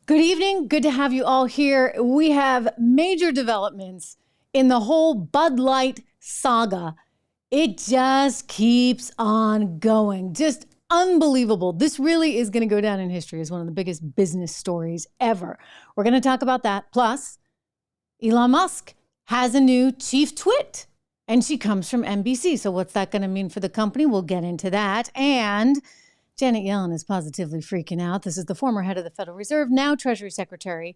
Good evening. Good to have you all here. We have major developments in the whole Bud Light saga. It just keeps on going. Just unbelievable. This really is going to go down in history as one of the biggest business stories ever. We're going to talk about that. Plus, Elon Musk has a new chief twit, and she comes from NBC. So what's that going to mean for the company? We'll get into that. And Janet Yellen is positively freaking out. This is the former head of the Federal Reserve, now Treasury Secretary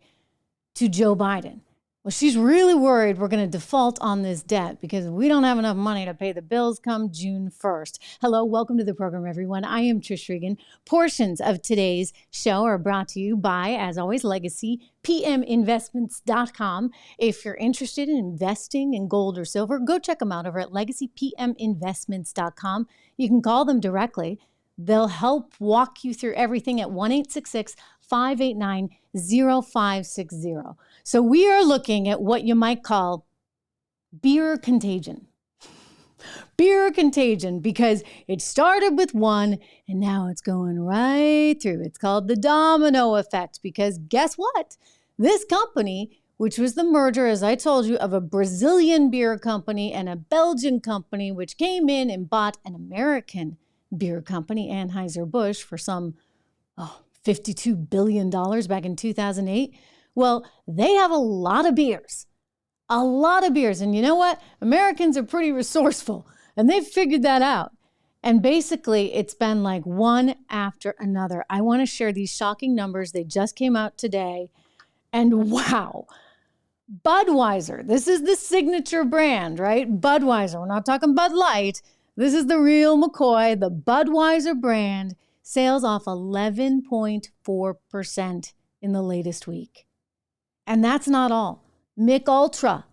to Joe Biden. Well, she's really worried we're going to default on this debt because we don't have enough money to pay the bills come June 1st. Hello, welcome to the program, everyone. I am Trish Regan. Portions of today's show are brought to you by, as always, LegacyPMInvestments.com. If you're interested in investing in gold or silver, go check them out over at LegacyPMInvestments.com. You can call them directly. They'll help walk you through everything at 1-866-589-0560. So we are looking at what you might call beer contagion. Beer contagion, because it started with one and now it's going right through. It's called the domino effect because guess what? This company, which was the merger, as I told you, of a Brazilian beer company and a Belgian company, which came in and bought an American beer company, Anheuser-Busch, for some $52 billion back in 2008. Well, they have a lot of beers. A lot of beers. And you know what? Americans are pretty resourceful, and they've figured that out. And basically, it's been like one after another. I want to share these shocking numbers. They just came out today. And wow. Budweiser. This is the signature brand, right? Budweiser. We're not talking Bud Light. This is the real McCoy, the Budweiser brand. Sales off 11.4% in the latest week. And that's not all. Mick Ultra,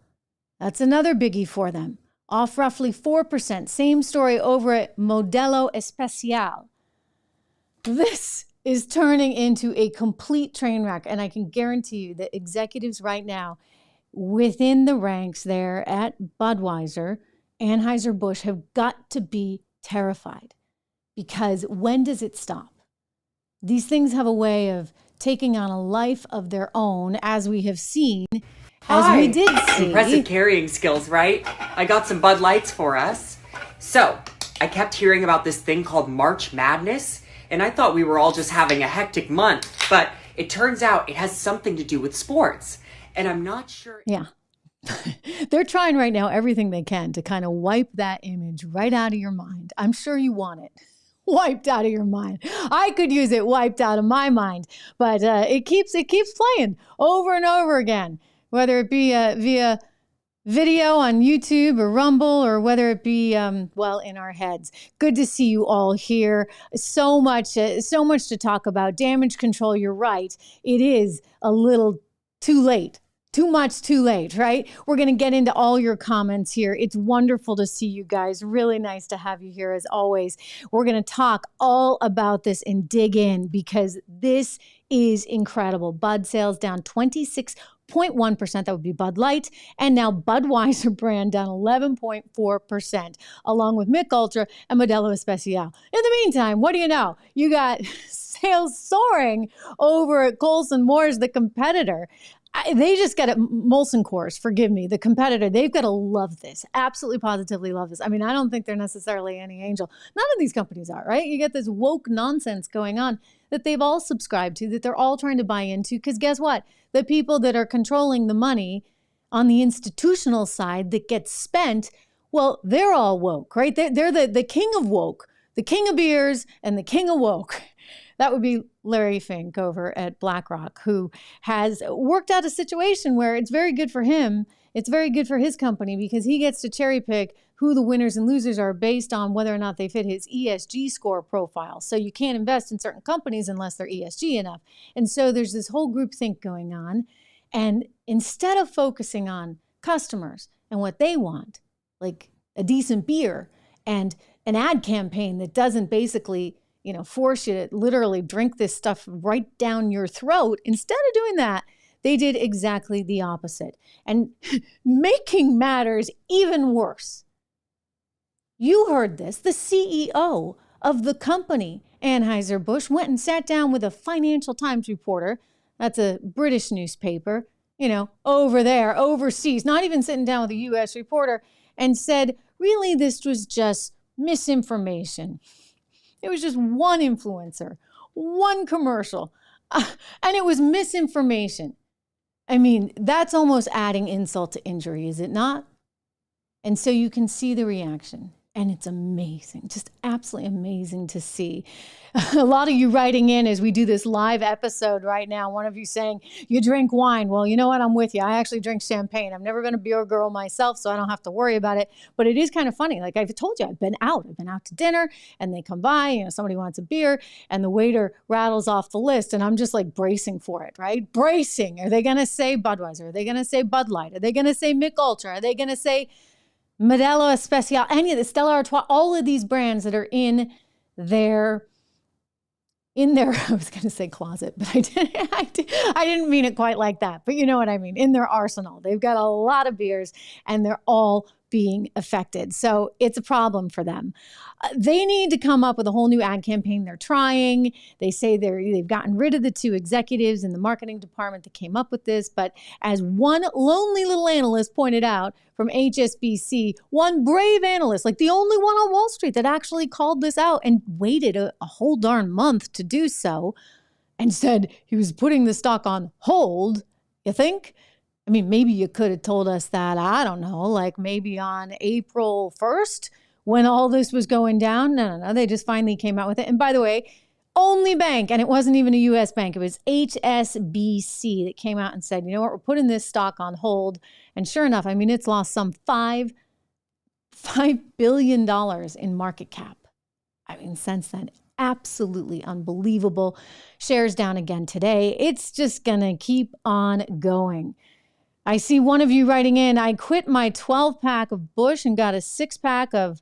that's another biggie for them. Off roughly 4%. Same story over at Modelo Especial. This is turning into a complete train wreck. And I can guarantee you that executives right now within the ranks there at Budweiser, Anheuser-Busch, have got to be terrified, because when does it stop? These things have a way of taking on a life of their own, as we have seen, we did see. Impressive carrying skills, right? I got some Bud Lights for us. So, I kept hearing about this thing called March Madness, and I thought we were all just having a hectic month, but it turns out it has something to do with sports, and I'm not sure. Yeah. They're trying right now everything they can to kind of wipe that image right out of your mind. I'm sure you want it wiped out of your mind. I could use it wiped out of my mind, but it keeps playing over and over again, whether it be via video on YouTube or Rumble, or whether it be in our heads. Good to see you all here. So much to talk about. Damage control. You're right. It is a little too late. Too much, too late, right? We're going to get into all your comments here. It's wonderful to see you guys. Really nice to have you here as always. We're going to talk all about this and dig in, because this is incredible. Bud sales down 26.1%. That would be Bud Light. And now Budweiser brand down 11.4%, along with Mick Ultra and Modelo Especial. In the meantime, what do you know? You got sales soaring over at Colson Moore's, the competitor. They just got it. Molson Coors, forgive me, the competitor. They've got to love this. Absolutely, positively love this. I mean, I don't think they're necessarily any angel. None of these companies are, right? You get this woke nonsense going on that they've all subscribed to, that they're all trying to buy into. Because guess what? The people that are controlling the money on the institutional side that gets spent, well, they're all woke, right? They're the king of woke, the king of beers, and the king of woke. That would be Larry Fink over at BlackRock, who has worked out a situation where it's very good for him. It's very good for his company, because he gets to cherry pick who the winners and losers are based on whether or not they fit his ESG score profile. So you can't invest in certain companies unless they're ESG enough. And so there's this whole group think going on. And instead of focusing on customers and what they want, like a decent beer and an ad campaign that doesn't basically force you to literally drink this stuff right down your throat. Instead of doing that, they did exactly the opposite. And making matters even worse, you heard this, the CEO of the company, Anheuser-Busch, went and sat down with a Financial Times reporter That's a British newspaper, over there, overseas, not even sitting down with a U.S. reporter, and said, really, this was just misinformation. It was just one influencer, one commercial, and it was misinformation. I mean, that's almost adding insult to injury, is it not? And so you can see the reaction. And it's amazing, just absolutely amazing to see. A lot of you writing in as we do this live episode right now. One of you saying, you drink wine. Well, you know what? I'm with you. I actually drink champagne. I've never been a beer girl myself, so I don't have to worry about it. But it is kind of funny. Like I've told you, I've been out to dinner, and they come by, somebody wants a beer, and the waiter rattles off the list, and I'm just like bracing for it, right? Bracing. Are they going to say Budweiser? Are they going to say Bud Light? Are they going to say Mick Ultra? Are they going to say Modelo Especial, any of the Stella Artois, all of these brands that are in their, I was going to say closet, but I didn't mean it quite like that, but you know what I mean, in their arsenal. They've got a lot of beers and they're all being affected. So it's a problem for them. They need to come up with a whole new ad campaign. They're trying. They say they've gotten rid of the two executives in the marketing department that came up with this. But as one lonely little analyst pointed out from HSBC, one brave analyst, like the only one on Wall Street that actually called this out and waited a whole darn month to do so and said he was putting the stock on hold, you think? I mean, maybe you could have told us that, I don't know, like maybe on April 1st when all this was going down. No. They just finally came out with it. And by the way, only bank, and it wasn't even a U.S. bank, it was HSBC that came out and said, you know what, we're putting this stock on hold. And sure enough, I mean, it's lost some $5 billion in market cap. I mean, since then, absolutely unbelievable. Shares down again today. It's just going to keep on going. I see one of you writing in, I quit my 12-pack of Busch and got a 6-pack of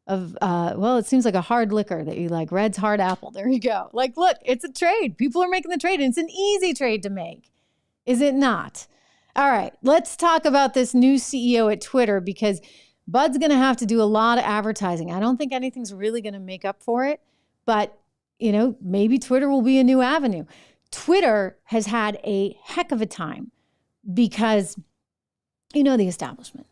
it seems like a hard liquor that you like, Red's Hard Apple. There you go. Like, look, it's a trade. People are making the trade, and it's an easy trade to make. Is it not? All right, let's talk about this new CEO at Twitter, because Bud's going to have to do a lot of advertising. I don't think anything's really going to make up for it, but, maybe Twitter will be a new avenue. Twitter has had a heck of a time. Because the establishment,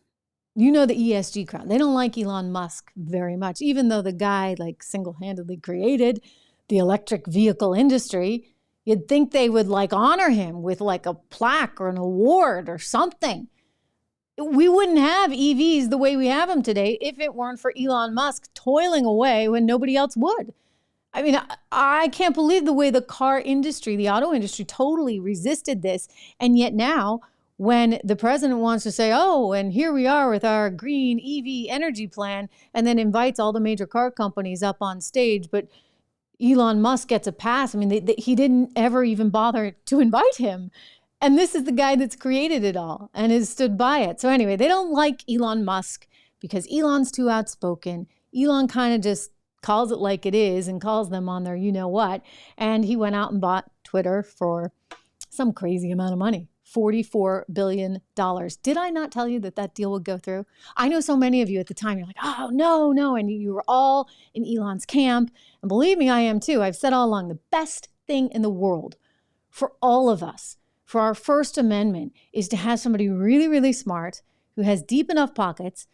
the ESG crowd, they don't like Elon Musk very much, even though the guy single-handedly created the electric vehicle industry. You'd think they would honor him with a plaque or an award or something. We wouldn't have EVs the way we have them today if it weren't for Elon Musk toiling away when nobody else would. I mean, I can't believe the way the car industry, the auto industry totally resisted this. And yet now, when the president wants to say, oh, and here we are with our green EV energy plan, and then invites all the major car companies up on stage, but Elon Musk gets a pass. I mean, he didn't ever even bother to invite him. And this is the guy that's created it all and has stood by it. So anyway, they don't like Elon Musk because Elon's too outspoken. Elon kind of just calls it like it is and calls them on their you-know-what. And he went out and bought Twitter for some crazy amount of money, $44 billion. Did I not tell you that deal would go through? I know so many of you at the time, you're like, oh, no. And you were all in Elon's camp. And believe me, I am too. I've said all along, the best thing in the world for all of us, for our First Amendment, is to have somebody really, really smart who has deep enough pockets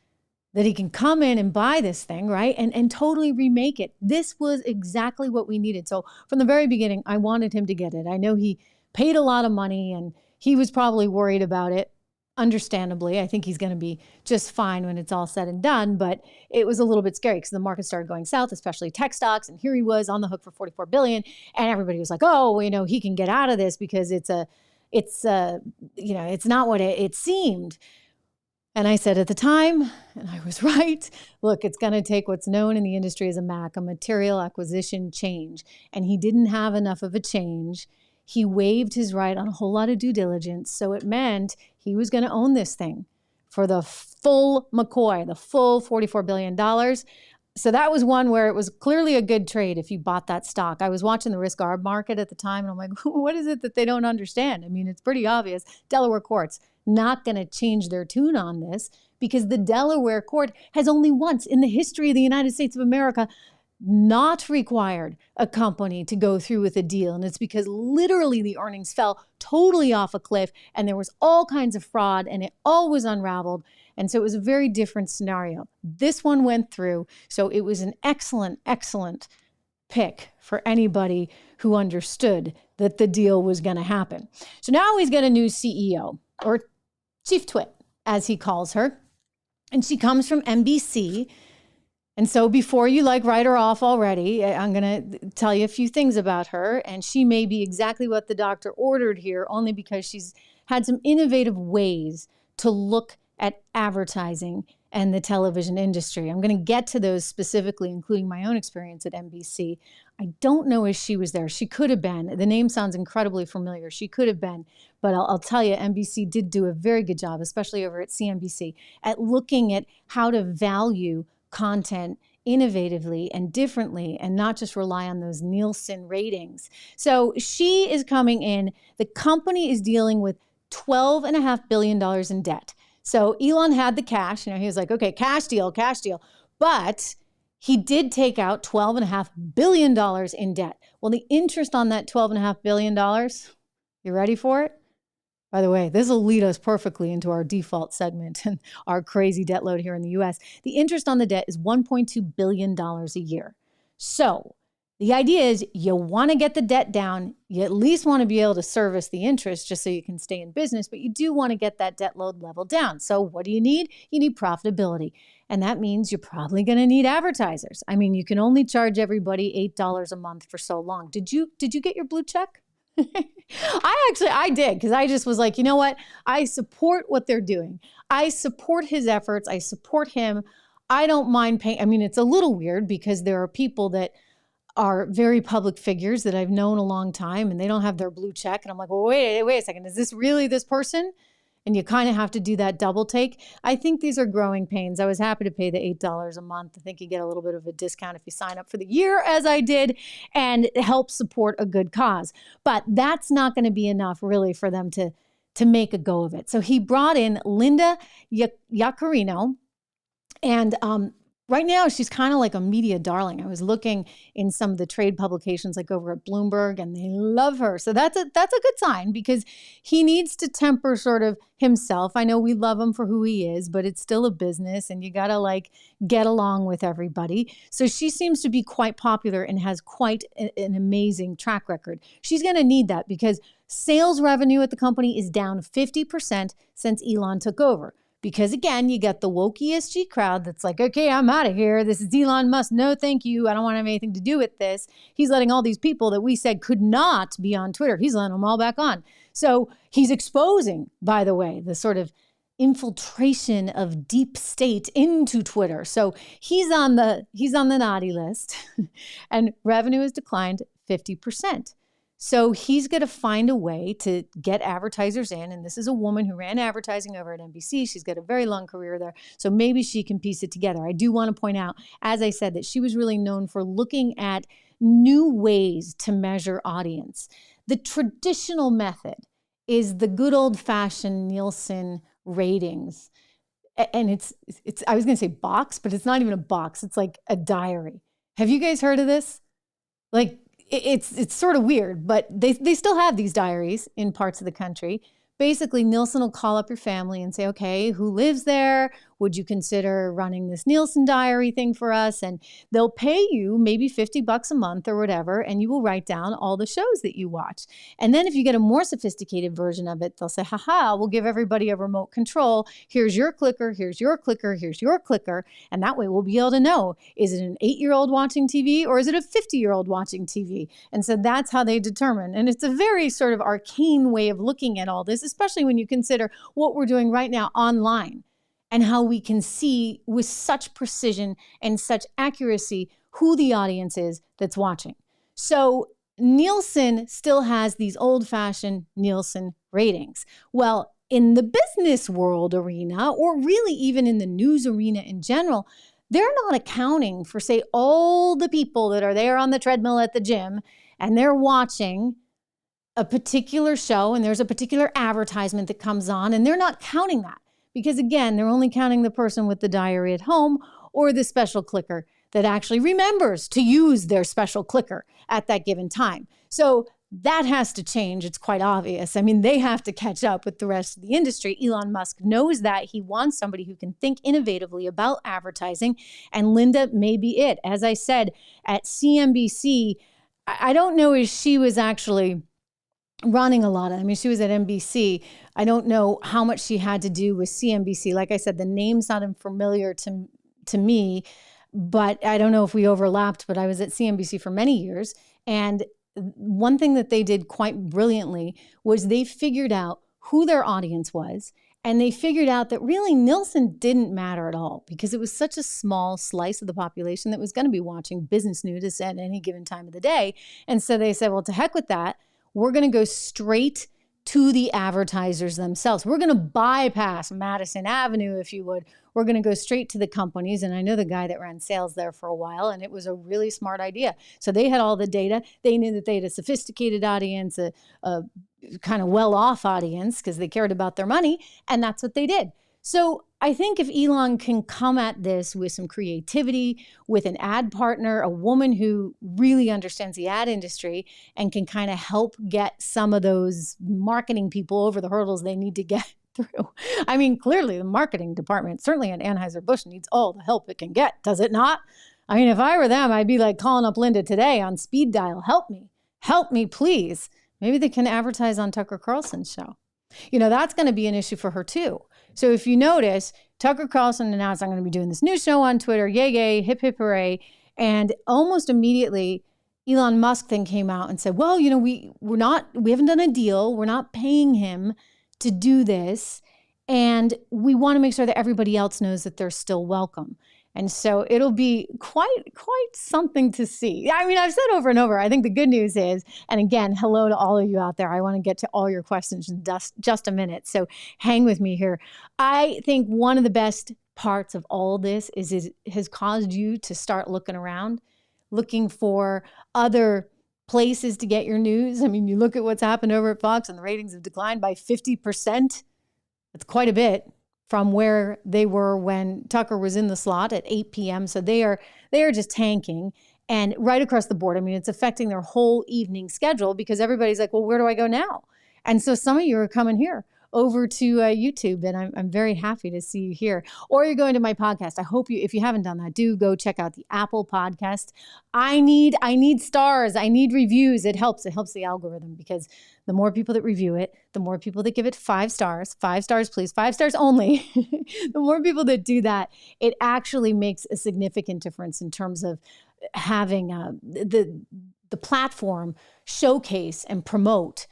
that he can come in and buy this thing, right? And totally remake it. This was exactly what we needed. So from the very beginning, I wanted him to get it. I know he paid a lot of money and he was probably worried about it. Understandably, I think he's going to be just fine when it's all said and done. But it was a little bit scary because the market started going south, especially tech stocks. And here he was on the hook for $44 billion. And everybody was like, oh, he can get out of this because it's not what it seemed. And I said at the time, and I was right, look, it's going to take what's known in the industry as a MAC, a material acquisition change. And he didn't have enough of a change. He waived his right on a whole lot of due diligence. So it meant he was going to own this thing for the full McCoy, the full $44 billion. So that was one where it was clearly a good trade if you bought that stock. I was watching the risk arb market at the time, and I'm like, what is it that they don't understand? I mean, it's pretty obvious. Delaware courts not going to change their tune on this because the Delaware court has only once in the history of the United States of America not required a company to go through with a deal. And it's because literally the earnings fell totally off a cliff and there was all kinds of fraud and it all was unraveled. And so it was a very different scenario. This one went through. So it was an excellent, excellent pick for anybody who understood that the deal was going to happen. So now he's got a new CEO, or Chief Twit, as he calls her. And she comes from NBC. And so before you write her off already, I'm going to tell you a few things about her. And she may be exactly what the doctor ordered here, only because she's had some innovative ways to look at advertising and the television industry. I'm going to get to those specifically, including my own experience at NBC. I don't know if she was there. She could have been. The name sounds incredibly familiar. She could have been. But I'll tell you, NBC did do a very good job, especially over at CNBC, at looking at how to value content innovatively and differently and not just rely on those Nielsen ratings. So she is coming in. The company is dealing with $12.5 billion in debt. So Elon had the cash. He was like, okay, cash deal. But he did take out $12.5 billion in debt. Well, the interest on that $12.5 billion, you ready for it? By the way, this will lead us perfectly into our default segment and our crazy debt load here in the US. The interest on the debt is $1.2 billion a year. So the idea is you want to get the debt down. You at least want to be able to service the interest just so you can stay in business, but you do want to get that debt load level down. So what do you need? You need profitability. And that means you're probably going to need advertisers. I mean, you can only charge everybody $8 a month for so long. Did you get your blue check? I did, because I just was like, you know what? I support what they're doing. I support his efforts. I support him. I don't mind paying. I mean, it's a little weird because there are people that are very public figures that I've known a long time and they don't have their blue check. And I'm like, well, wait a second. Is this really this person? And you kind of have to do that double take. I think these are growing pains. I was happy to pay the $8 a month. I think you get a little bit of a discount if you sign up for the year, as I did, and help support a good cause. But that's not going to be enough really for them to make a go of it. So he brought in Linda Yaccarino, and right now, she's kind of like a media darling. I was looking in some of the trade publications like over at Bloomberg, and they love her. So that's a good sign, because he needs to temper sort of himself. I know we love him for who he is, but it's still a business and you got to get along with everybody. So she seems to be quite popular and has quite an amazing track record. She's going to need that because sales revenue at the company is down 50% since Elon took over. Because again, you get the woke ESG crowd that's like, okay, I'm out of here. This is Elon Musk. No, thank you. I don't want to have anything to do with this. He's letting all these people that we said could not be on Twitter. He's letting them all back on. So he's exposing, by the way, the sort of infiltration of deep state into Twitter. So he's on the naughty list and revenue has declined 50%. So he's going to find a way to get advertisers in. And this is a woman who ran advertising over at NBC. She's got a very long career there. So maybe she can piece it together. I do want to point out, as I said, that she was really known for looking at new ways to measure audience. The traditional method is the good old-fashioned Nielsen ratings. And it's I was going to say box, but it's not even a box. It's like a diary. Have you guys heard of this? It's sort of weird, but they still have these diaries in parts of the country. Basically, Nielsen will call up your family and say, okay, who lives there? Would you consider running this Nielsen Diary thing for us? And they'll pay you maybe $50 a month or whatever, and you will write down all the shows that you watch. And then if you get a more sophisticated version of it, they'll say, haha, we'll give everybody a remote control. Here's your clicker, here's your clicker, here's your clicker. And that way we'll be able to know, is it an 8-year-old watching TV or is it a 50-year-old watching TV? And so that's how they determine. And it's a very sort of arcane way of looking at all this, especially when you consider what we're doing right now online and how we can see with such precision and such accuracy who the audience is that's watching. So Nielsen still has these old-fashioned Nielsen ratings. Well, in the business world arena, or really even in the news arena in general, they're not accounting for, say, all the people that are there on the treadmill at the gym and they're watching a particular show and there's a particular advertisement that comes on, and they're not counting that because, again, they're only counting the person with the diary at home or the special clicker that actually remembers to use their special clicker at that given time. So that has to change. It's quite obvious. I mean, they have to catch up with the rest of the industry. Elon Musk knows that. He wants somebody who can think innovatively about advertising. And Linda may be it. As I said, at CNBC, I don't know if she was actually running a lot of, I mean, she was at NBC. I don't know how much she had to do with CNBC. Like I said, the name sounded familiar to me, but I don't know if we overlapped, but I was at CNBC for many years. And one thing that they did quite brilliantly was they figured out who their audience was. And they figured out that really Nielsen didn't matter at all because it was such a small slice of the population that was going to be watching business news at any given time of the day. And so they said, well, to heck with that. We're going to go straight to the advertisers themselves. We're going to bypass Madison Avenue, if you would. We're going to go straight to the companies. And I know the guy that ran sales there for a while, and it was a really smart idea. So they had all the data. They knew that they had a sophisticated audience, a kind of well-off audience because they cared about their money. And that's what they did. So I think if Elon can come at this with some creativity, with an ad partner, a woman who really understands the ad industry and can kind of help get some of those marketing people over the hurdles they need to get through. I mean, clearly the marketing department, certainly at Anheuser-Busch, needs all the help it can get, does it not? I mean, if I were them, I'd be like calling up Linda today on speed dial. Help me, please. Maybe they can advertise on Tucker Carlson's show. You know, that's going to be an issue for her too. So if you notice, Tucker Carlson announced, I'm going to be doing this new show on Twitter, yay, yay, hip, hip, hooray. And almost immediately, Elon Musk then came out and said, well, you know, we haven't done a deal. We're not paying him to do this. And we want to make sure that everybody else knows that they're still welcome. And so it'll be quite something to see. I mean, I've said over and over, I think the good news is, and again, hello to all of you out there. I want to get to all your questions in just a minute. So hang with me here. I think one of the best parts of all this is it has caused you to start looking around, looking for other places to get your news. I mean, you look at what's happened over at Fox and the ratings have declined by 50%. That's quite a bit from where they were when Tucker was in the slot at 8 p.m. So they are just tanking, and right across the board. I mean, it's affecting their whole evening schedule because everybody's like, well, where do I go now? And so some of you are coming here over to YouTube, and I'm very happy to see you here. Or you're going to my podcast. I hope you, if you haven't done that, do go check out the Apple podcast. I need stars. I need reviews. It helps the algorithm because the more people that review it, the more people that give it 5 stars, please, 5 stars only. The more people that do that, it actually makes a significant difference in terms of having the platform showcase and promote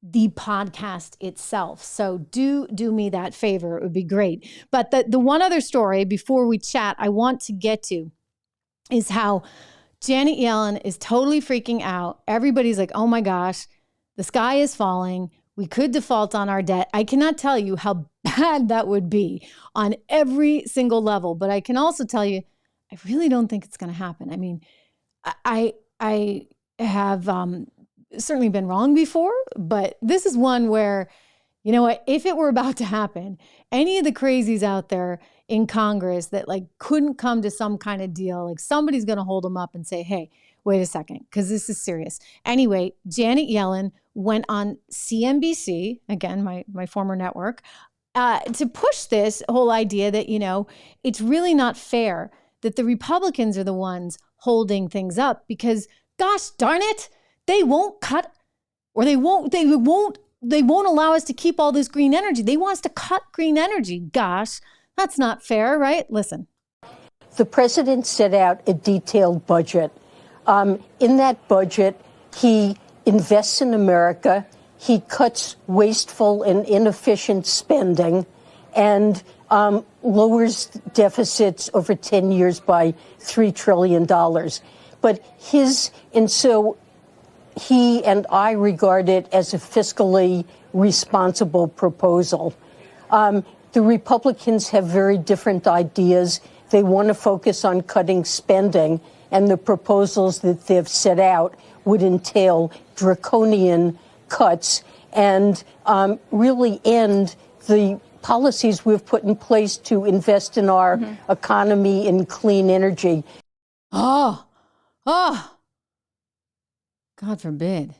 the podcast itself. So do me that favor. It would be great. But the one other story before we chat I want to get to is how Janet Yellen is totally freaking out. Everybody's like, oh my gosh, the sky is falling. We could default on our debt. I cannot tell you how bad that would be on every single level. But I can also tell you, I really don't think it's going to happen. I mean, I have certainly been wrong before, but this is one where, you know what, if it were about to happen, any of the crazies out there in Congress that like couldn't come to some kind of deal, like somebody's going to hold them up and say, hey, wait a second, because this is serious. Anyway, Janet Yellen went on CNBC, again, my former network, to push this whole idea that, you know, it's really not fair that the Republicans are the ones holding things up because, gosh darn it, they won't cut, or they won't allow us to keep all this green energy. They want us to cut green energy. Gosh, that's not fair, right? Listen. The president set out a detailed budget. In that budget, he invests in America. He cuts wasteful and inefficient spending and lowers deficits over 10 years by $3 trillion. But so he and I regard it as a fiscally responsible proposal. The Republicans have very different ideas. They want to focus on cutting spending, and the proposals that they've set out would entail draconian cuts and really end the policies we've put in place to invest in our economy in clean energy. Oh, oh, God forbid.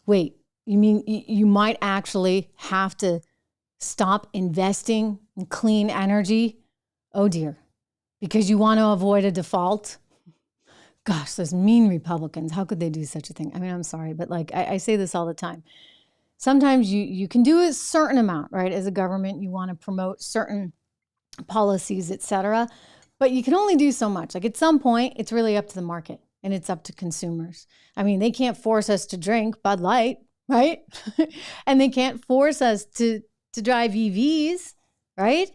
Wait, you mean you might actually have to stop investing in clean energy? Oh dear, because you want to avoid a default? Gosh, those mean Republicans, how could they do such a thing? I mean, I'm sorry, but like I say this all the time. Sometimes you can do a certain amount, right? As a government, you want to promote certain policies, et cetera, but you can only do so much. Like at some point, it's really up to the market and it's up to consumers. I mean, they can't force us to drink Bud Light, right? And they can't force us to drive EVs, right?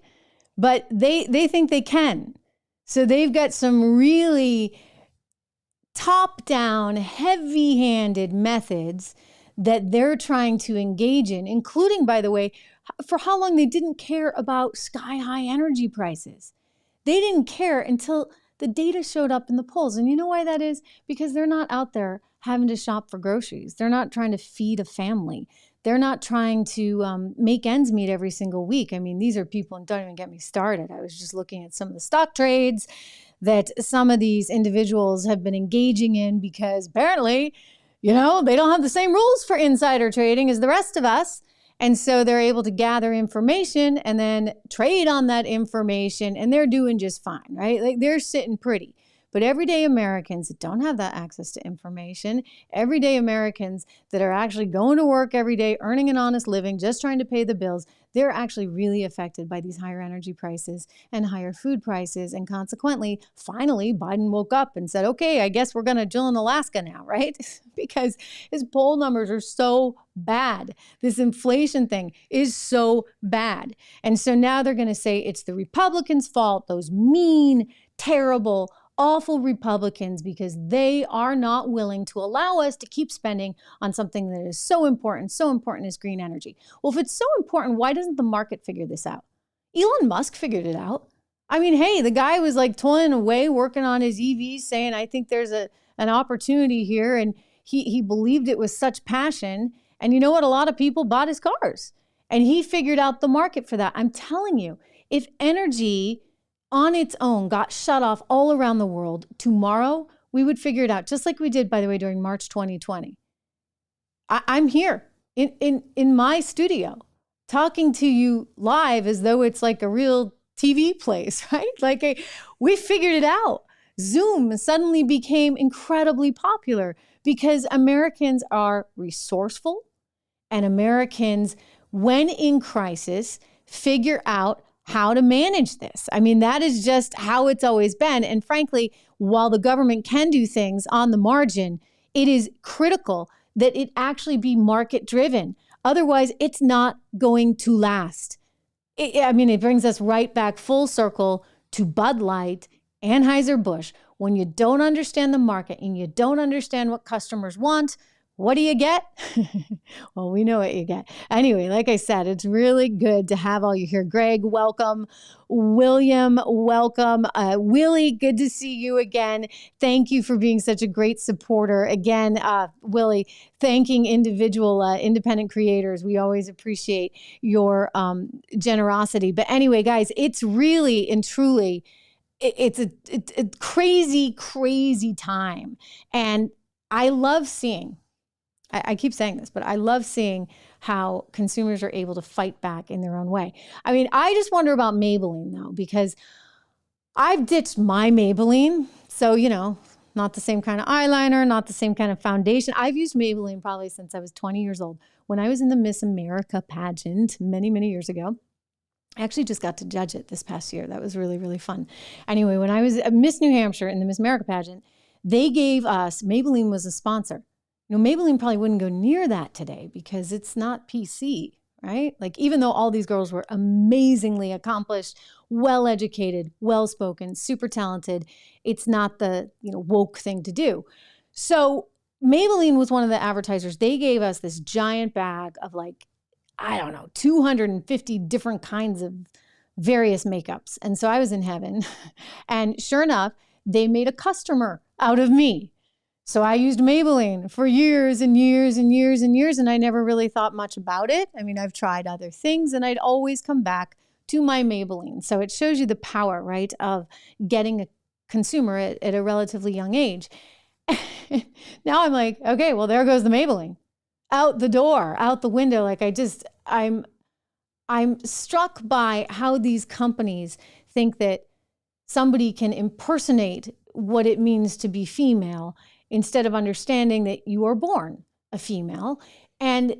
But they think they can. So they've got some really top-down, heavy-handed methods that they're trying to engage in, including, by the way, for how long they didn't care about sky-high energy prices. They didn't care until the data showed up in the polls. And you know why that is? Because they're not out there having to shop for groceries. They're not trying to feed a family. They're not trying to make ends meet every single week. I mean, these are people, and don't even get me started. I was just looking at some of the stock trades that some of these individuals have been engaging in because apparently, they don't have the same rules for insider trading as the rest of us. And so they're able to gather information and then trade on that information, and they're doing just fine, right? Like they're sitting pretty. But everyday Americans that don't have that access to information, everyday Americans that are actually going to work every day, earning an honest living, just trying to pay the bills, they're actually really affected by these higher energy prices and higher food prices. And consequently, finally, Biden woke up and said, okay, I guess we're going to drill in Alaska now, right? Because his poll numbers are so bad. This inflation thing is so bad. And so now they're going to say it's the Republicans' fault, those mean, terrible, awful Republicans, because they are not willing to allow us to keep spending on something that is so important as green energy. Well, if it's so important, why doesn't the market figure this out? Elon Musk figured it out. I mean, hey, the guy was like toiling away, working on his EVs, saying, I think there's an opportunity here. And he believed it with such passion. And you know what? A lot of people bought his cars. And he figured out the market for that. I'm telling you, if energy on its own got shut off all around the world, tomorrow we would figure it out, just like we did, by the way, during March 2020. I'm here in my studio talking to you live as though it's like a real TV place, right? We figured it out. Zoom suddenly became incredibly popular because Americans are resourceful, and Americans, when in crisis, figure out how to manage this. I mean, that is just how it's always been. And frankly, while the government can do things on the margin, it is critical that it actually be market driven. Otherwise, it's not going to last. It brings us right back full circle to Bud Light, Anheuser-Busch. When you don't understand the market and you don't understand what customers want, what do you get? Well, we know what you get. Anyway, like I said, it's really good to have all you here. Greg, welcome. William, welcome. Willie, good to see you again. Thank you for being such a great supporter. Again, Willie, thanking individual independent creators. We always appreciate your generosity. But anyway, guys, it's really and truly, it's a crazy, crazy time. And I love seeing, I keep saying this, but I love seeing how consumers are able to fight back in their own way. I mean, I just wonder about Maybelline though, because I've ditched my Maybelline. So, not the same kind of eyeliner, not the same kind of foundation. I've used Maybelline probably since I was 20 years old. When I was in the Miss America pageant many, many years ago, I actually just got to judge it this past year. That was really, really fun. Anyway, when I was at Miss New Hampshire in the Miss America pageant, they gave us, Maybelline was a sponsor. Maybelline probably wouldn't go near that today because it's not PC, right? Like, even though all these girls were amazingly accomplished, well-educated, well-spoken, super talented, it's not the, woke thing to do. So Maybelline was one of the advertisers. They gave us this giant bag of 250 different kinds of various makeups. And so I was in heaven. And sure enough, they made a customer out of me. So I used Maybelline for years and years and years and years, and I never really thought much about it. I mean, I've tried other things, and I'd always come back to my Maybelline. So it shows you the power, right, of getting a consumer at a relatively young age. Now I'm like, okay, well, there goes the Maybelline. Out the door, out the window. Like I'm struck by how these companies think that somebody can impersonate what it means to be female instead of understanding that you are born a female. And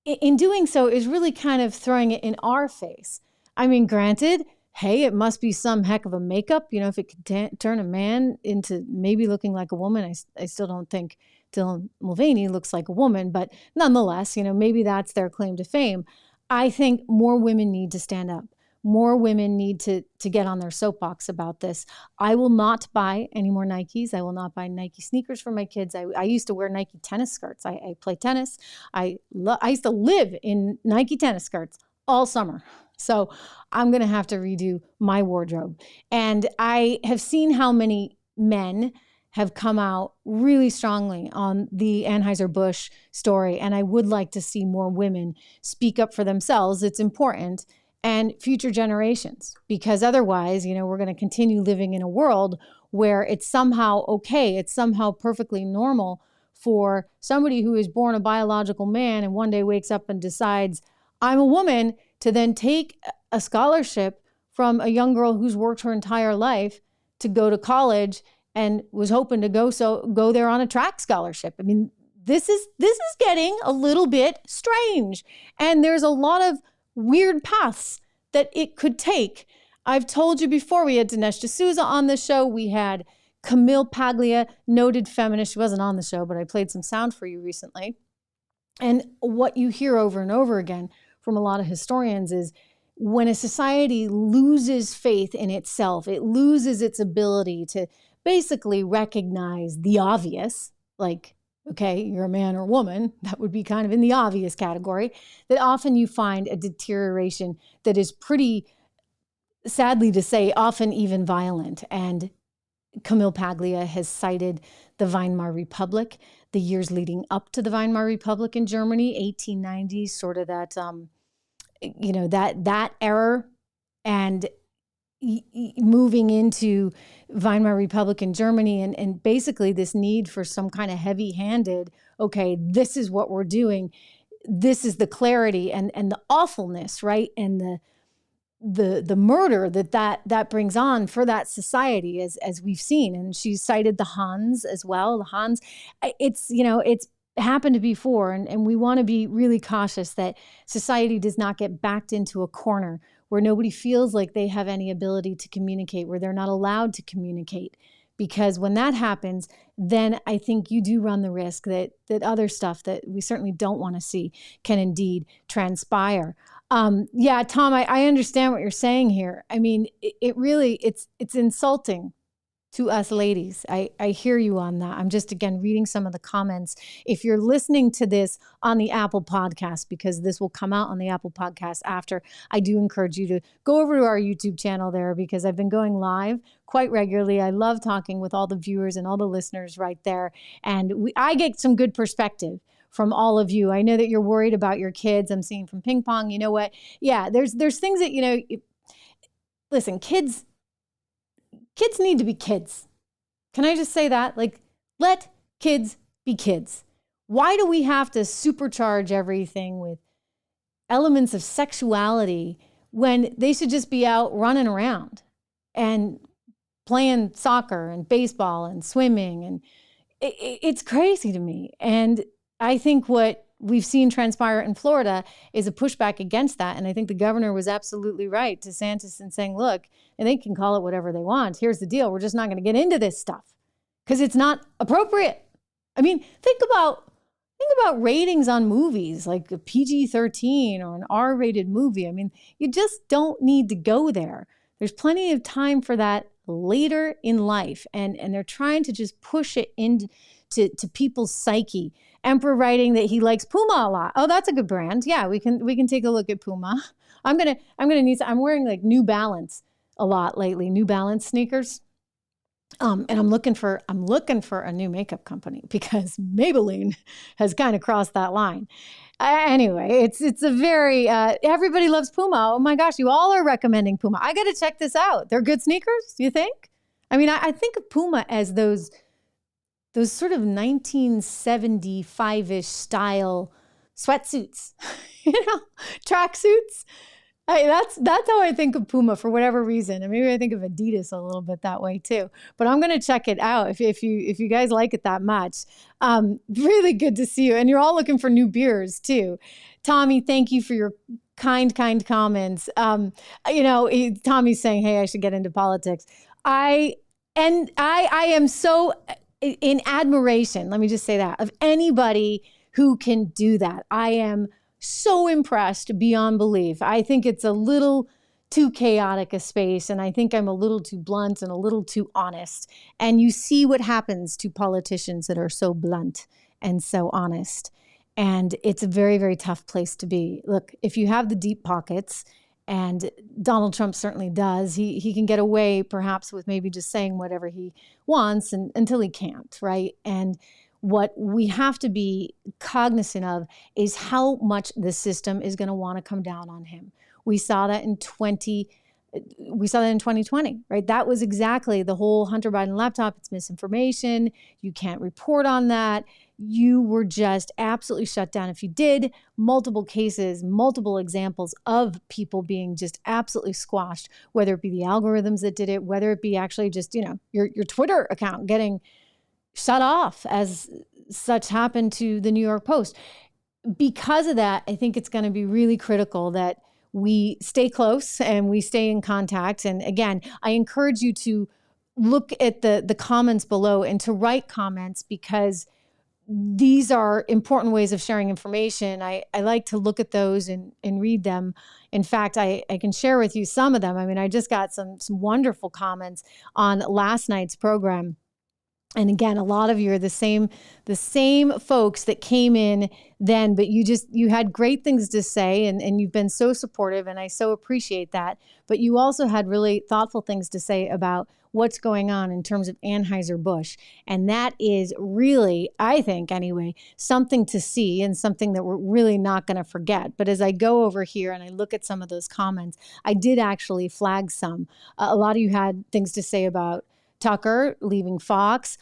in doing so is really kind of throwing it in our face. I mean, granted, hey, it must be some heck of a makeup. You know, if it could turn a man into maybe looking like a woman, I still don't think Dylan Mulvaney looks like a woman, but nonetheless, you know, maybe that's their claim to fame. I think more women need to stand up. More women need to get on their soapbox about this. I will not buy any more Nikes. I will not buy Nike sneakers for my kids. I used to wear Nike tennis skirts. I play tennis. I used to live in Nike tennis skirts all summer. So I'm going to have to redo my wardrobe. And I have seen how many men have come out really strongly on the Anheuser-Busch story. And I would like to see more women speak up for themselves. It's important. And future generations, because otherwise, you know, we're going to continue living in a world where it's somehow okay, it's somehow perfectly normal for somebody who is born a biological man and one day wakes up and decides, I'm a woman, to then take a scholarship from a young girl who's worked her entire life to go to college and was hoping to go there on a track scholarship. I mean, this is getting a little bit strange. And there's a lot of weird paths that it could take. I've told you before, we had Dinesh D'Souza on the show. We had Camille Paglia, noted feminist. She wasn't on the show, but I played some sound for you recently. And what you hear over and over again from a lot of historians is when a society loses faith in itself, it loses its ability to basically recognize the obvious, like, okay, you're a man or woman, that would be kind of in the obvious category, that often you find a deterioration that is pretty, sadly to say, often even violent. And Camille Paglia has cited the Weimar Republic, the years leading up to the Weimar Republic in Germany, 1890s, sort of that, that era, and moving into Weimar Republic in Germany, and basically this need for some kind of heavy-handed, okay, this is what we're doing, this is the clarity and the awfulness, right? And the murder that brings on for that society, as we've seen. And she cited the Hans as well. The Hans, it's happened before, and we want to be really cautious that society does not get backed into a corner where nobody feels like they have any ability to communicate, where they're not allowed to communicate. Because when that happens, then I think you do run the risk that other stuff that we certainly don't want to see can indeed transpire. Yeah, Tom, I understand what you're saying here. I mean, it really, it's insulting to us ladies. I hear you on that. I'm just, again, reading some of the comments. If you're listening to this on the Apple Podcast, because this will come out on the Apple Podcast after, I do encourage you to go over to our YouTube channel there, because I've been going live quite regularly. I love talking with all the viewers and all the listeners right there. And I get some good perspective from all of you. I know that you're worried about your kids. I'm seeing from Ping Pong, you know what? Yeah, there's things that, listen, kids need to be kids. Can I just say that? Like, let kids be kids. Why do we have to supercharge everything with elements of sexuality when they should just be out running around and playing soccer and baseball and swimming? And it's crazy to me. And I think what we've seen transpire in Florida is a pushback against that. And I think the governor was absolutely right, DeSantis, in saying, look, and they can call it whatever they want. Here's the deal. We're just not going to get into this stuff because it's not appropriate. I mean, think about ratings on movies, like a PG-13 or an R-rated movie. I mean, you just don't need to go there. There's plenty of time for that later in life. And they're trying to just push it into people's psyche. Emperor writing that he likes Puma a lot. Oh, that's a good brand. Yeah, we can take a look at Puma. I'm wearing like New Balance a lot lately, New Balance sneakers. And I'm looking for a new makeup company because Maybelline has kind of crossed that line. Anyway, it's a very, everybody loves Puma. Oh my gosh, you all are recommending Puma. I got to check this out. They're good sneakers, do you think? I mean, I think of Puma as those sort of 1975-ish style sweatsuits, tracksuits. That's how I think of Puma for whatever reason. And maybe I think of Adidas a little bit that way too. But I'm going to check it out if you guys like it that much. Really good to see you. And you're all looking for new beers too. Tommy, thank you for your kind comments. Tommy's saying, hey, I should get into politics. I am so in admiration, let me just say that, of anybody who can do that. I am so impressed beyond belief. I think it's a little too chaotic a space, and I think I'm a little too blunt and a little too honest. And you see what happens to politicians that are so blunt and so honest. And it's a very, very tough place to be. Look, if you have the deep pockets, and Donald Trump certainly does, he can get away perhaps with maybe just saying whatever he wants until he can't, right? And what we have to be cognizant of is how much the system is going to want to come down on him. We saw that in 2020, right? That was exactly the whole Hunter Biden laptop. It's misinformation. You can't report on that. You were just absolutely shut down if you did. Multiple cases, multiple examples of people being just absolutely squashed, whether it be the algorithms that did it, whether it be actually just, your Twitter account getting shut off, as such happened to the New York Post. Because of that, I think it's going to be really critical that we stay close and we stay in contact. And again, I encourage you to look at the comments below and to write comments, because these are important ways of sharing information. I like to look at those and read them. In fact, I can share with you some of them. I mean, I just got some wonderful comments on last night's program. And again, a lot of you are the same folks that came in then, but you had great things to say, and you've been so supportive, and I so appreciate that. But you also had really thoughtful things to say about what's going on in terms of Anheuser-Busch. And that is really, I think anyway, something to see and something that we're really not going to forget. But as I go over here and I look at some of those comments, I did actually flag some. A lot of you had things to say about Tucker leaving Fox.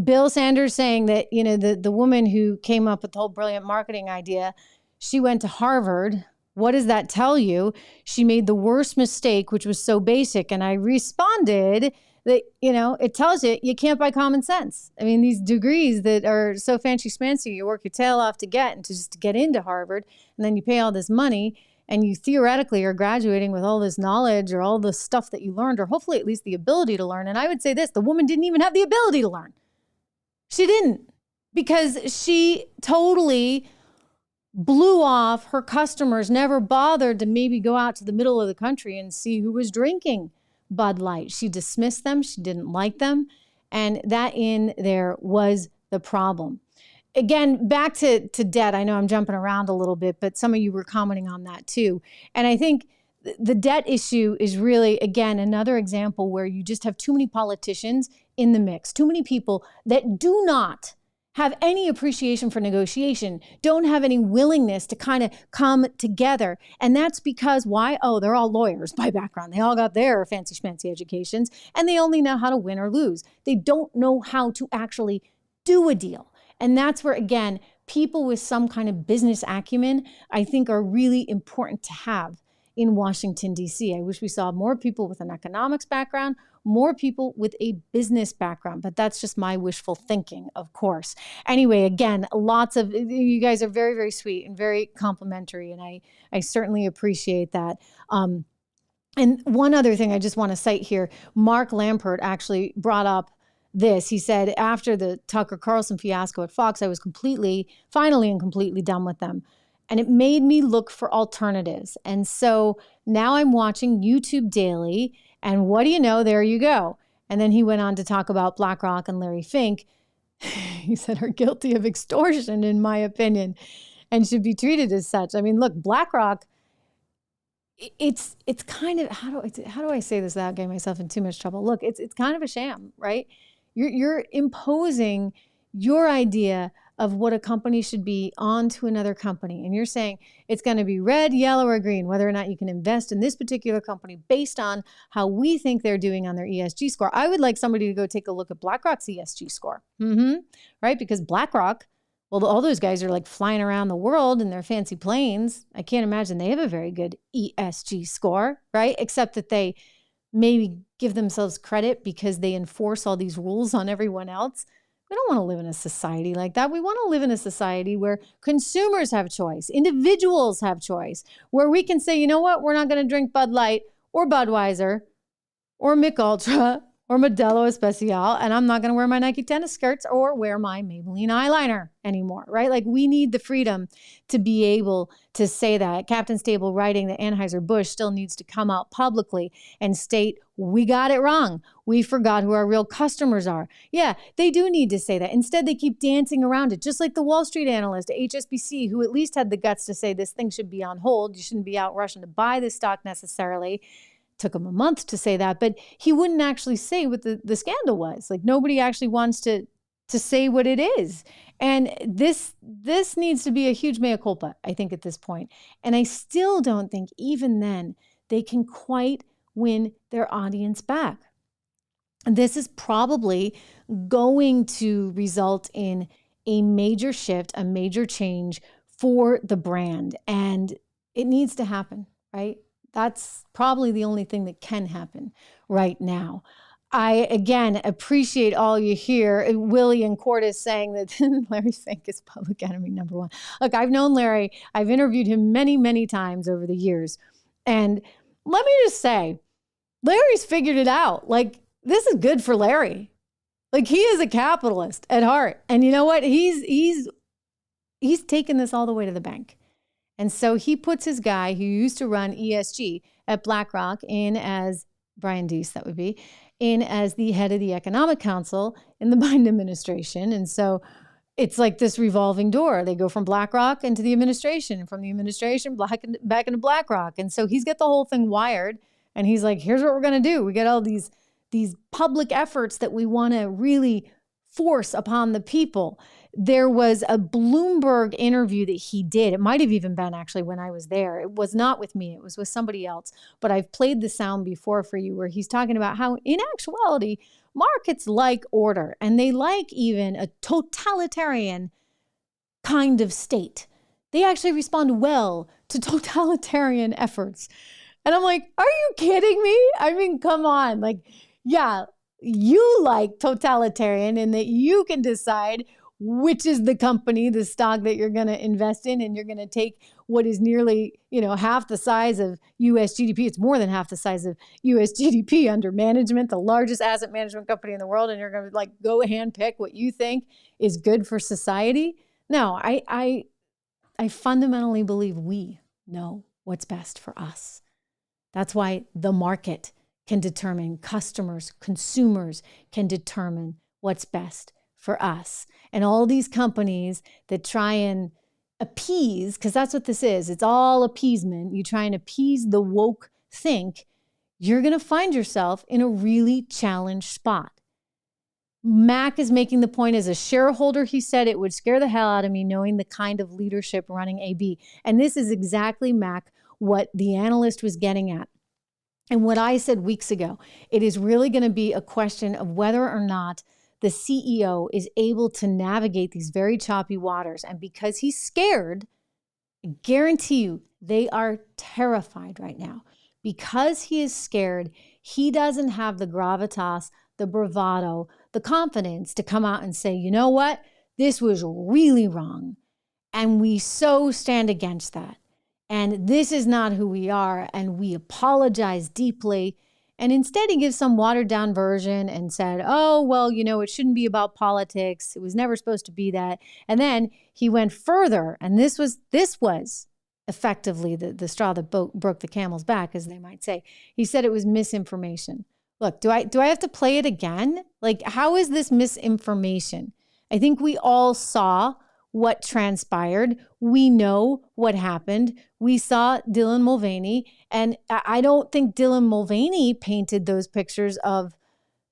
Bill Sanders saying that, the woman who came up with the whole brilliant marketing idea, she went to Harvard. What does that tell you? She made the worst mistake, which was so basic. And I responded that, it tells you can't buy common sense. I mean, these degrees that are so fancy schmancy, you work your tail off to get, and just to get into Harvard, and then you pay all this money, and you theoretically are graduating with all this knowledge or all the stuff that you learned, or hopefully at least the ability to learn. And I would say this, the woman didn't even have the ability to learn. She didn't, because she totally blew off her customers, never bothered to maybe go out to the middle of the country and see who was drinking Bud Light. She dismissed them. She didn't like them. And that in there was the problem. Again, back to debt. I know I'm jumping around a little bit, but some of you were commenting on that too. And I think the debt issue is really, again, another example where you just have too many politicians in the mix, too many people that do not have any appreciation for negotiation, don't have any willingness to kind of come together. And that's because why? Oh, they're all lawyers by background. They all got their fancy schmancy educations, and they only know how to win or lose. They don't know how to actually do a deal. And that's where, again, people with some kind of business acumen, I think, are really important to have in Washington, D.C. I wish we saw more people with an economics background, more people with a business background, but that's just my wishful thinking, of course. Anyway, again, lots of, you guys are very, very sweet and very complimentary, and I certainly appreciate that. And one other thing I just want to cite here, Mark Lampert actually brought up this. He said, after the Tucker Carlson fiasco at Fox, I was finally and completely done with them. And it made me look for alternatives. And so now I'm watching YouTube daily, and what do you know? There you go. And then he went on to talk about BlackRock and Larry Fink. He said are guilty of extortion, in my opinion, and should be treated as such. I mean, look, BlackRock, it's kind of, how do I say this without getting myself in too much trouble? Look, it's kind of a sham, right? You're imposing your idea of what a company should be onto another company. And you're saying it's going to be red, yellow, or green, whether or not you can invest in this particular company based on how we think they're doing on their ESG score. I would like somebody to go take a look at BlackRock's ESG score, right? Because BlackRock, well, all those guys are like flying around the world in their fancy planes. I can't imagine they have a very good ESG score, right? Except that they maybe give themselves credit because they enforce all these rules on everyone else. We don't want to live in a society like that. We want to live in a society where consumers have choice, individuals have choice, where we can say, you know what, we're not going to drink Bud Light or Budweiser or Mick Ultra or Modelo Especial, and I'm not going to wear my Nike tennis skirts or wear my Maybelline eyeliner anymore, right? Like, we need the freedom to be able to say that. Captain Stable writing that Anheuser-Busch still needs to come out publicly and state, we got it wrong. We forgot who our real customers are. Yeah, they do need to say that. Instead, they keep dancing around it, just like the Wall Street analyst, HSBC, who at least had the guts to say this thing should be on hold. You shouldn't be out rushing to buy this stock necessarily. Took him a month to say that, but he wouldn't actually say what the scandal was. Like, nobody actually wants to say what it is. And this needs to be a huge mea culpa, I think, at this point. And I still don't think even then they can quite win their audience back. And this is probably going to result in a major shift, a major change for the brand. And it needs to happen, right? That's probably the only thing that can happen right now. I, again, appreciate all you hear. Willie and Cordes saying that Larry Fink is public enemy number one. Look, I've known Larry. I've interviewed him many, many times over the years. And let me just say, Larry's figured it out. Like, this is good for Larry. Like, he is a capitalist at heart. And you know what? He's taken this all the way to the bank. And so he puts his guy who used to run ESG at BlackRock in as Brian Deese, that would be, in as the head of the Economic Council in the Biden administration. And so it's like this revolving door. They go from BlackRock into the administration, and from the administration back into BlackRock. And so he's got the whole thing wired. And he's like, here's what we're going to do. We got all these public efforts that we want to really force upon the people. There was a Bloomberg interview that he did. It might have even been actually when I was there. It was not with me. It was with somebody else. But I've played the sound before for you where he's talking about how in actuality, markets like order and they like even a totalitarian kind of state. They actually respond well to totalitarian efforts. And I'm like, are you kidding me? I mean, come on. Like, yeah, you like totalitarian in that you can decide which is the company, the stock that you're going to invest in, and you're going to take what is nearly, half the size of U.S. GDP. It's more than half the size of U.S. GDP under management, the largest asset management company in the world, and you're going to go handpick what you think is good for society. No, I fundamentally believe we know what's best for us. That's why the market can determine, customers, consumers can determine what's best for us. And all these companies that try and appease, because that's what this is, it's all appeasement. You try and appease the woke think, you're going to find yourself in a really challenged spot. Mac is making the point as a shareholder, he said it would scare the hell out of me knowing the kind of leadership running AB. And this is exactly, Mac, what the analyst was getting at. And what I said weeks ago, it is really going to be a question of whether or not the CEO is able to navigate these very choppy waters. And because he's scared, I guarantee you they are terrified right now. Because he is scared, he doesn't have the gravitas, the bravado, the confidence to come out and say, you know what, this was really wrong. And we so stand against that. And this is not who we are. And we apologize deeply. And instead he gives some watered down version and said, oh, well, it shouldn't be about politics. It was never supposed to be that. And then he went further. And this was effectively the straw that broke the camel's back, as they might say. He said it was misinformation. Look, do I have to play it again? Like, how is this misinformation? I think we all saw what transpired. We know what happened. We saw Dylan Mulvaney, and I don't think Dylan Mulvaney painted those pictures of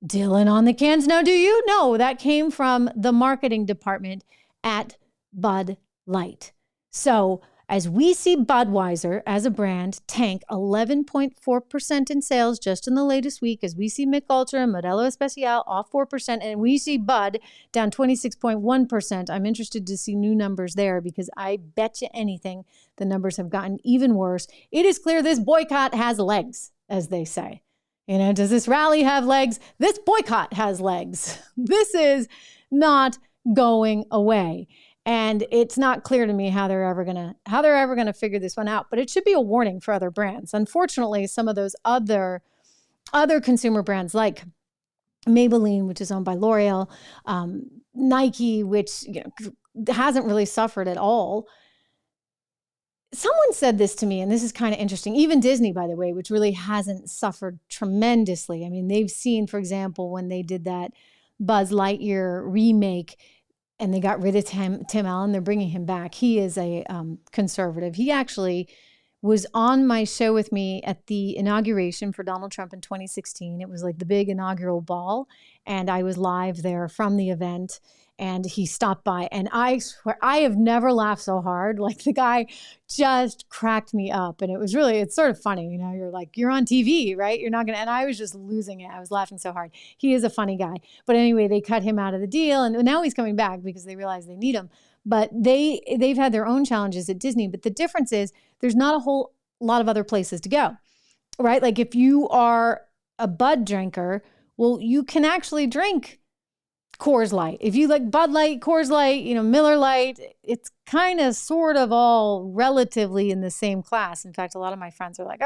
Dylan on the cans. Now, do you? No, that came from the marketing department at Bud Light. So as we see Budweiser as a brand tank 11.4% in sales just in the latest week, as we see Mich Ultra and Modelo Especial off 4%, and we see Bud down 26.1%, I'm interested to see new numbers there because I bet you anything the numbers have gotten even worse. It is clear this boycott has legs, as they say. You know, does this rally have legs? This boycott has legs. This is not going away. And it's not clear to me how they're ever gonna figure this one out. But it should be a warning for other brands. Unfortunately, some of those other consumer brands like Maybelline, which is owned by L'Oreal, Nike, which hasn't really suffered at all. Someone said this to me, and this is kind of interesting. Even Disney, by the way, which really hasn't suffered tremendously. I mean, they've seen, for example, when they did that Buzz Lightyear remake, and they got rid of Tim Allen. They're bringing him back. He is a conservative. He actually was on my show with me at the inauguration for Donald Trump in 2016. It was like the big inaugural ball, and I was live there from the event, and he stopped by. And I swear, I have never laughed so hard. Like, the guy just cracked me up. And it's sort of funny. You know, you're like, you're on TV, right? You're not going to, and I was just losing it. I was laughing so hard. He is a funny guy. But anyway, they cut him out of the deal. And now he's coming back because they realize they need him. But they've had their own challenges at Disney. But the difference is there's not a whole lot of other places to go, right? Like, if you are a Bud drinker, well, you can actually drink Coors Light. If you like Bud Light, Coors Light, Miller Light, it's kind of sort of all relatively in the same class. In fact, a lot of my friends are like,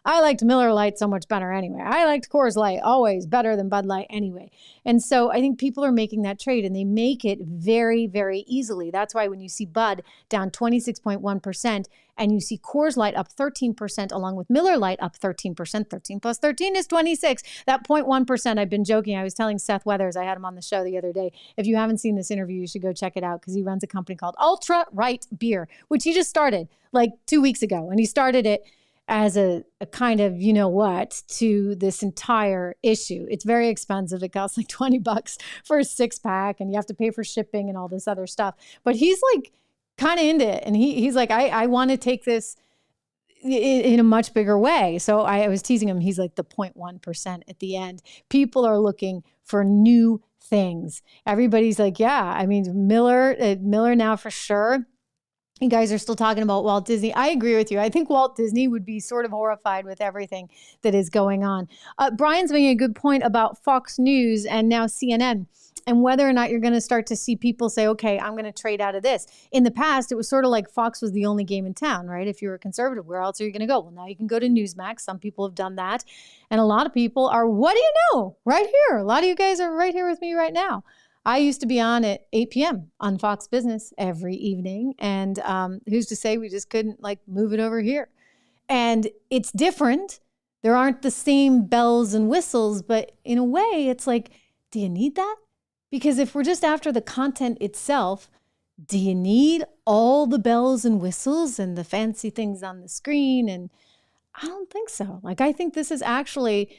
I liked Miller Light so much better anyway. I liked Coors Light always better than Bud Light anyway. And so I think people are making that trade, and they make it very, very easily. That's why when you see Bud down 26.1% and you see Coors Light up 13% along with Miller Light up 13%, 13 plus 13 is 26. That 0.1%, I've been joking. I was telling Seth Weathers, I had him on the show the other day. If you haven't seen this interview, you should go check it out because he runs a company called Ultra Right Beer, which he just started like 2 weeks ago. And he started it as a kind of, to this entire issue. It's very expensive. It costs like $20 for a 6-pack, and you have to pay for shipping and all this other stuff. But he's like kind of into it. And he's like, I want to take this in a much bigger way. So I was teasing him. He's like the 0.1% at the end. People are looking for new things. Everybody's like, yeah, I mean, Miller now for sure. You guys are still talking about Walt Disney. I agree with you. I think Walt Disney would be sort of horrified with everything that is going on. Brian's making a good point about Fox News and now CNN, and whether or not you're going to start to see people say, okay, I'm going to trade out of this. In the past, it was sort of like Fox was the only game in town, right? If you were a conservative, where else are you going to go? Well, now you can go to Newsmax. Some people have done that. And a lot of people are, what do you know? Right here. A lot of you guys are right here with me right now. I used to be on at 8 p.m. on Fox Business every evening. And who's to say we just couldn't move it over here? And it's different. There aren't the same bells and whistles, but in a way, it's like, do you need that? Because if we're just after the content itself, do you need all the bells and whistles and the fancy things on the screen? And I don't think so. I think this is actually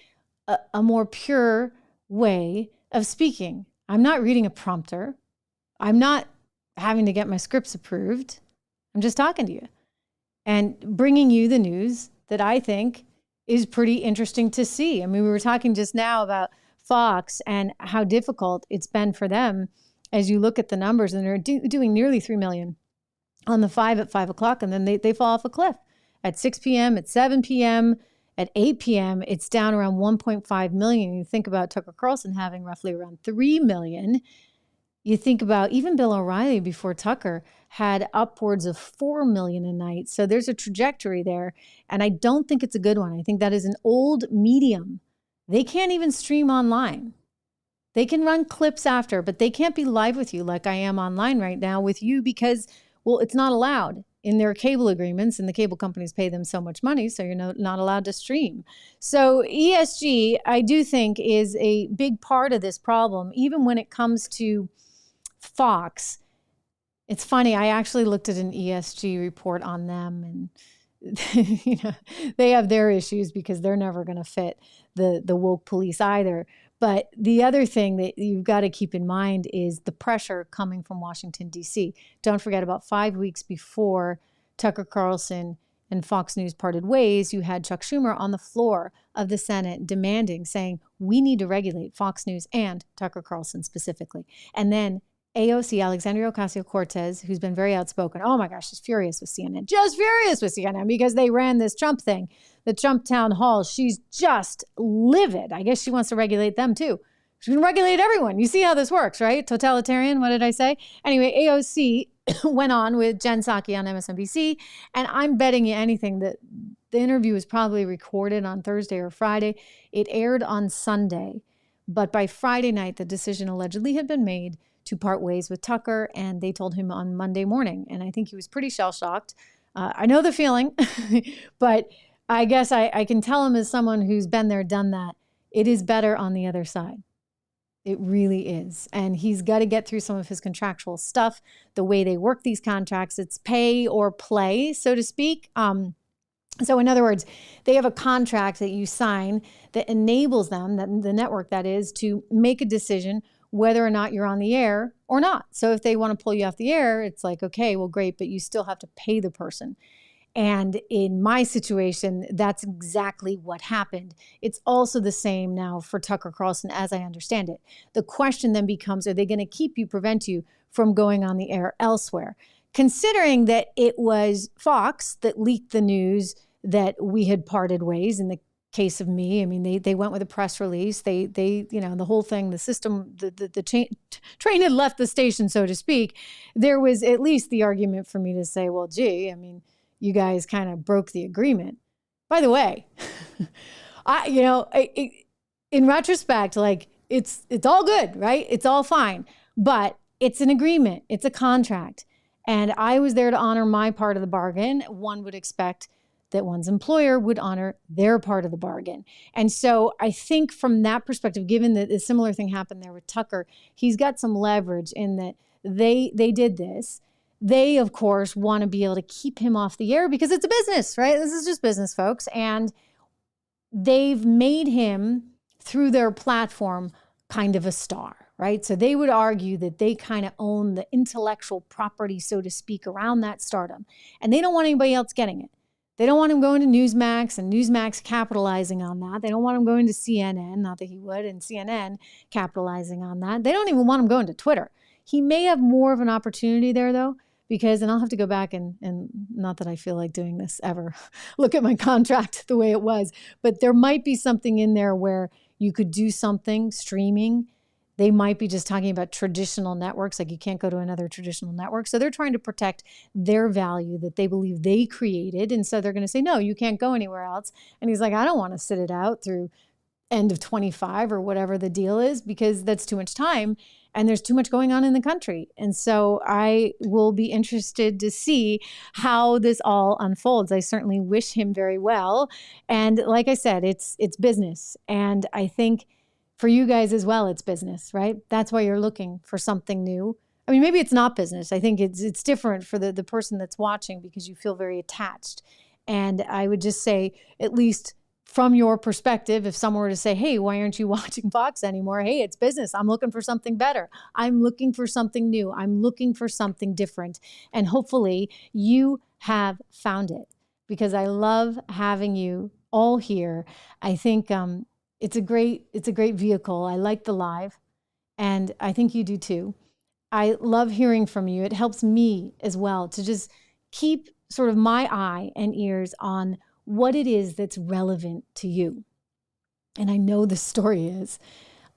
a more pure way of speaking. I'm not reading a prompter. I'm not having to get my scripts approved. I'm just talking to you and bringing you the news that I think is pretty interesting to see. I mean, we were talking just now about Fox and how difficult it's been for them as you look at the numbers, and they're doing nearly 3 million on the 5 at 5 o'clock, and then they fall off a cliff at 6 p.m., at 7 p.m., at 8 p.m., it's down around 1.5 million. You think about Tucker Carlson having roughly around 3 million. You think about even Bill O'Reilly before Tucker had upwards of 4 million a night. So there's a trajectory there, and I don't think it's a good one. I think that is an old medium. They can't even stream online. They can run clips after, but they can't be live with you like I am online right now with you because, well, it's not allowed in their cable agreements, and the cable companies pay them so much money, so you're not allowed to stream. So ESG, I do think, is a big part of this problem, even when it comes to Fox. It's funny, I actually looked at an ESG report on them, and they have their issues because they're never going to fit the woke police either. But the other thing that you've got to keep in mind is the pressure coming from Washington, D.C. Don't forget, about 5 weeks before Tucker Carlson and Fox News parted ways, you had Chuck Schumer on the floor of the Senate demanding, saying, we need to regulate Fox News and Tucker Carlson specifically. And then AOC, Alexandria Ocasio-Cortez, who's been very outspoken. Oh my gosh, she's furious with CNN, just furious with CNN because they ran this Trump thing, the Trump town hall. She's just livid. I guess she wants to regulate them too. She's going to regulate everyone. You see how this works, right? Totalitarian, what did I say? Anyway, AOC went on with Jen Psaki on MSNBC, and I'm betting you anything that the interview was probably recorded on Thursday or Friday. It aired on Sunday, but by Friday night, the decision allegedly had been made to part ways with Tucker, and they told him on Monday morning. And I think he was pretty shell-shocked. I know the feeling, but I guess I can tell him as someone who's been there, done that, it is better on the other side. It really is. And he's got to get through some of his contractual stuff, the way they work these contracts. It's pay or play, so to speak. So in other words, they have a contract that you sign that enables them, the network that is, to make a decision whether or not you're on the air or not. So if they want to pull you off the air, it's like, okay, well, great, but you still have to pay the person. And in my situation, that's exactly what happened. It's also the same now for Tucker Carlson, as I understand it. The question then becomes, are they going to prevent you from going on the air elsewhere? Considering that it was Fox that leaked the news that we had parted ways in the case of me. I mean, they went with a press release. They the whole thing, the system, the train had left the station, so to speak. There was at least the argument for me to say, well, gee, I mean, you guys kind of broke the agreement. By the way, in retrospect, like it's all good, right? It's all fine, but it's an agreement. It's a contract. And I was there to honor my part of the bargain. One would expect that one's employer would honor their part of the bargain. And so I think from that perspective, given that a similar thing happened there with Tucker, he's got some leverage in that they did this. They, of course, want to be able to keep him off the air because it's a business, right? This is just business, folks. And they've made him, through their platform, kind of a star, right? So they would argue that they kind of own the intellectual property, so to speak, around that stardom. And they don't want anybody else getting it. They don't want him going to Newsmax and Newsmax capitalizing on that. They don't want him going to CNN, not that he would, and CNN capitalizing on that. They don't even want him going to Twitter. He may have more of an opportunity there, though, because, and I'll have to go back and not that I feel like doing this ever, look at my contract the way it was, but there might be something in there where you could do something streaming. They might be just talking about traditional networks, like you can't go to another traditional network. So they're trying to protect their value that they believe they created. And so they're going to say, no, you can't go anywhere else. And he's like, I don't want to sit it out through end of 25 or whatever the deal is, because that's too much time and there's too much going on in the country. And so I will be interested to see how this all unfolds. I certainly wish him very well. And like I said, it's business. And I think for you guys as well, it's business, right? That's why you're looking for something new. I mean, maybe it's not business. I think it's different for the person that's watching because you feel very attached. And I would just say, at least from your perspective, if someone were to say, hey, why aren't you watching Fox anymore? Hey, it's business. I'm looking for something better. I'm looking for something new. I'm looking for something different. And hopefully you have found it, because I love having you all here. I think it's a great vehicle. I like the live, and I think you do too. I love hearing from you. It helps me as well to just keep sort of my eye and ears on what it is that's relevant to you. And I know the story is.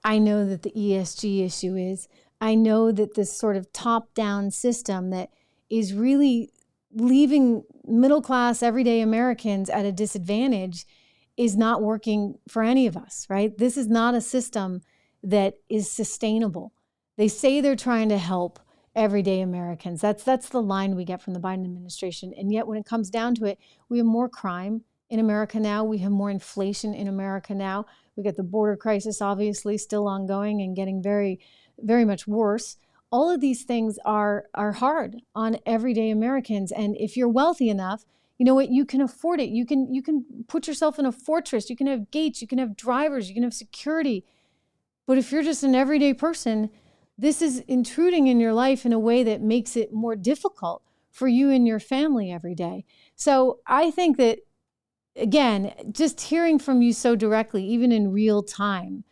I know that the ESG issue is. I know that this sort of top-down system that is really leaving middle-class, everyday Americans at a disadvantage is not working for any of us, right? This is not a system that is sustainable. They say they're trying to help everyday Americans. That's the line we get from the Biden administration. And yet when it comes down to it, we have more crime in America now. We have more inflation in America now. We got the border crisis, obviously, still ongoing and getting very, very much worse. All of these things are hard on everyday Americans. And if you're wealthy enough, you know what? You can afford it. You can put yourself in a fortress. You can have gates. You can have drivers. You can have security. But if you're just an everyday person, this is intruding in your life in a way that makes it more difficult for you and your family every day. So I think that, again, just hearing from you so directly, even in real time,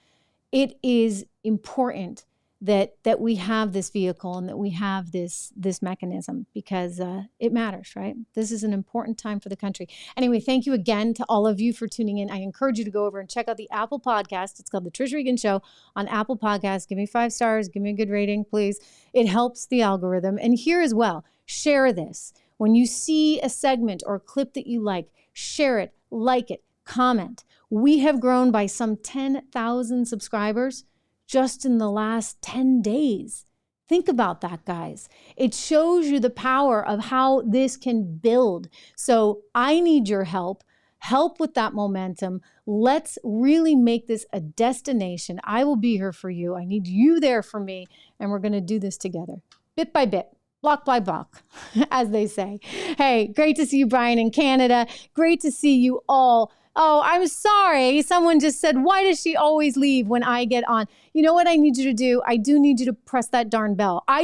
it is important that we have this vehicle and that we have this mechanism, because it matters, right? This is an important time for the country. Anyway, thank you again to all of you for tuning in. I encourage you to go over and check out the Apple podcast. It's called The Trish Regan Show on Apple Podcasts. Give me 5 stars. Give me a good rating, please. It helps the algorithm. And here as well, share this. When you see a segment or a clip that you share it, like it, comment. We have grown by some 10,000 subscribers just in the last 10 days. Think about that, guys. It shows you the power of how this can build. So I need your help. Help with that momentum. Let's really make this a destination. I will be here for you. I need you there for me. And we're going to do this together, bit by bit. Block by block, as they say. Hey, great to see you, Brian, in Canada. Great to see you all. Oh, I'm sorry. Someone just said, why does she always leave when I get on? You know what I need you to do? I do need you to press that darn bell. I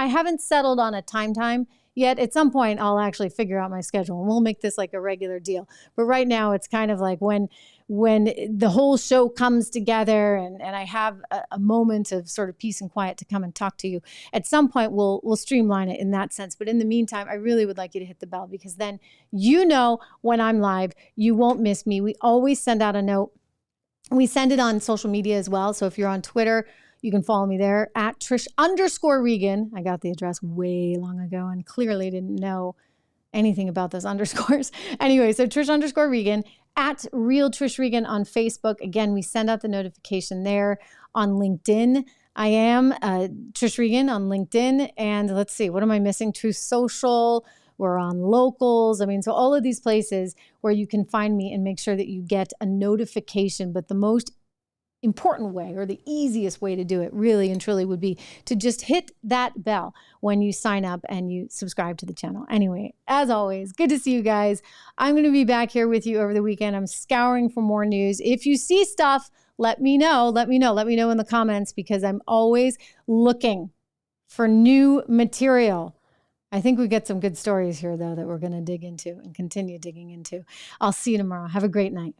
haven't settled on a time yet. At some point, I'll actually figure out my schedule and we'll make this like a regular deal. But right now, it's kind of like when the whole show comes together and I have a moment of sort of peace and quiet to come and talk to you. At some point, we'll streamline it in that sense. But in the meantime, I really would like you to hit the bell, because then you know when I'm live, you won't miss me. We always send out a note. We send it on social media as well. So if you're on Twitter, you can follow me there at Trish_Regan. I got the address way long ago and clearly didn't know anything about those underscores. Anyway, so Trish_Regan, at Real Trish Regan on Facebook. Again, we send out the notification there. On LinkedIn, I am Trish Regan on LinkedIn. And let's see, what am I missing? Truth Social. We're on Locals. So all of these places where you can find me and make sure that you get a notification. But the most important way, or the easiest way to do it really and truly, would be to just hit that bell when you sign up and you subscribe to the channel. Anyway, as always, good to see you guys. I'm going to be back here with you over the weekend. I'm scouring for more news. If you see stuff, let me know. Let me know in the comments, because I'm always looking for new material. I think we get some good stories here, though, that we're going to dig into and continue digging into. I'll see you tomorrow. Have a great night.